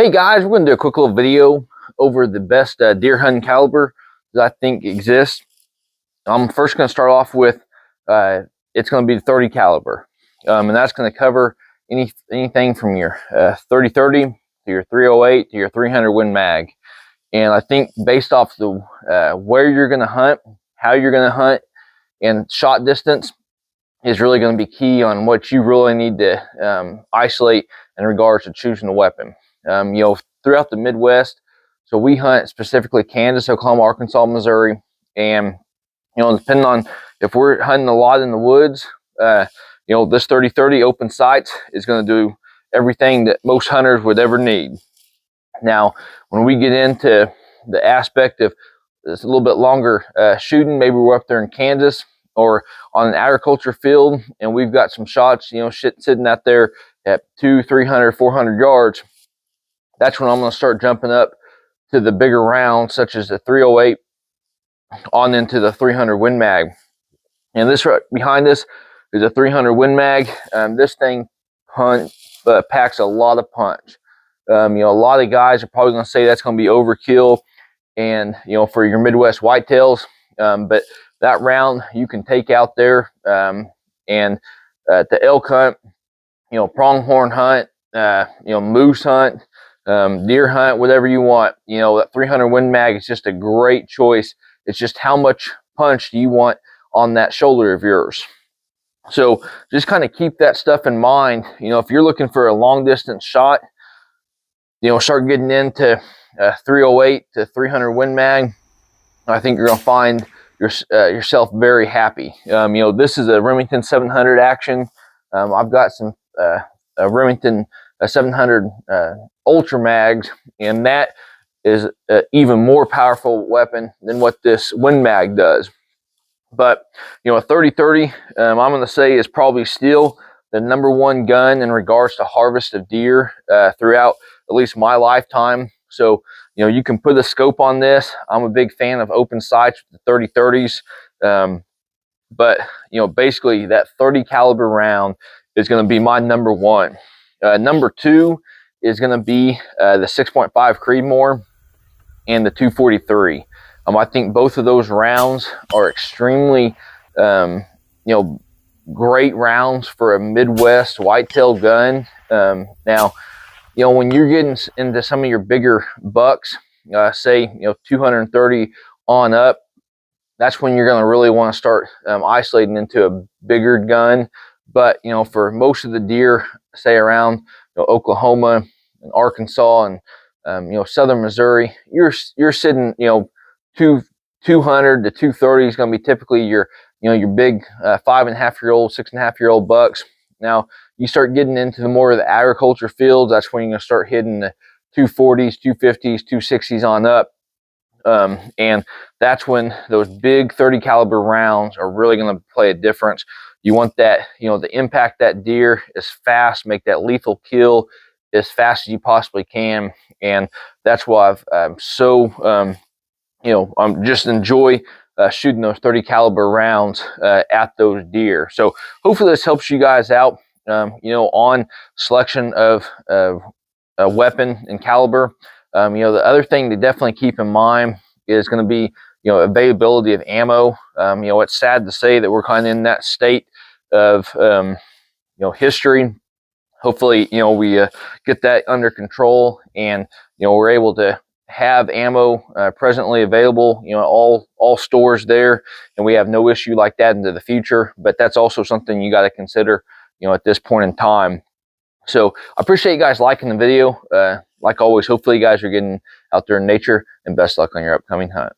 Hey guys, we're going to do a quick little video over the best deer hunting caliber that I think exists. I'm first going to start off with it's going to be the 30 caliber, and that's going to cover anything from your 30-30 to your 308 to your 300 Win Mag. And I think based off the where you're going to hunt, how you're going to hunt, and shot distance is really going to be key on what you really need to isolate in regards to choosing a weapon. Throughout the Midwest, so we hunt specifically Kansas, Oklahoma, Arkansas, Missouri, and depending on if we're hunting a lot in the woods, this 30-30 open sights is going to do everything that most hunters would ever need. Now, when we get into the aspect of it's a little bit longer shooting, maybe we're up there in Kansas or on an agriculture field, and we've got some shots, sitting out there at 200, 300, 400 yards. That's when I'm going to start jumping up to the bigger rounds, such as the 308 on into the 300 Win Mag. And this right behind us is a 300 Win Mag. This thing packs a lot of punch. A lot of guys are probably going to say that's going to be overkill, and for your Midwest whitetails. But that round you can take out there and the elk hunt, pronghorn hunt, moose hunt, deer hunt, whatever you want. That 300 Win Mag is just a great choice. It's just how much punch do you want on that shoulder of yours. So just kind of keep that stuff in mind. If you're looking for a long distance shot, start getting into 308 to 300 Win Mag. I think you're going to find yourself very happy. This is a Remington 700 action. I've got some a Remington 700 Ultra Mags, and that is an even more powerful weapon than what this Win Mag does. But a 30-30, I'm going to say, is probably still the #1 gun in regards to harvest of deer throughout at least my lifetime. So you can put a scope on this. I'm a big fan of open sights with the 30-30s, but basically that 30 caliber round is going to be my #1. #2 is going to be the 6.5 Creedmoor and the 243. I think both of those rounds are extremely, great rounds for a Midwest whitetail gun. Now, when you're getting into some of your bigger bucks, say 230 on up, that's when you're going to really want to start isolating into a bigger gun. But for most of the deer, say around Oklahoma and Arkansas and southern Missouri, you're sitting 200 to 230 is going to be typically your big 5.5-year-old, 6.5-year-old bucks. Now you start getting into the more of the agriculture fields, that's when you're going to start hitting the 240s, 250s, 260s on up. And that's when those big 30 caliber rounds are really going to play a difference. You want that, to impact that deer as fast, make that lethal kill as fast as you possibly can. And that's why I'm just enjoy shooting those 30 caliber rounds at those deer. So hopefully this helps you guys out, on selection of a weapon and caliber. The other thing to definitely keep in mind is going to be, availability of ammo. It's sad to say that we're kind of in that state of, history. Hopefully, we get that under control, and, we're able to have ammo presently available, all stores there, and we have no issue like that into the future. But that's also something you got to consider, at this point in time. So I appreciate you guys liking the video. Like always, hopefully you guys are getting out there in nature, and best luck on your upcoming hunt.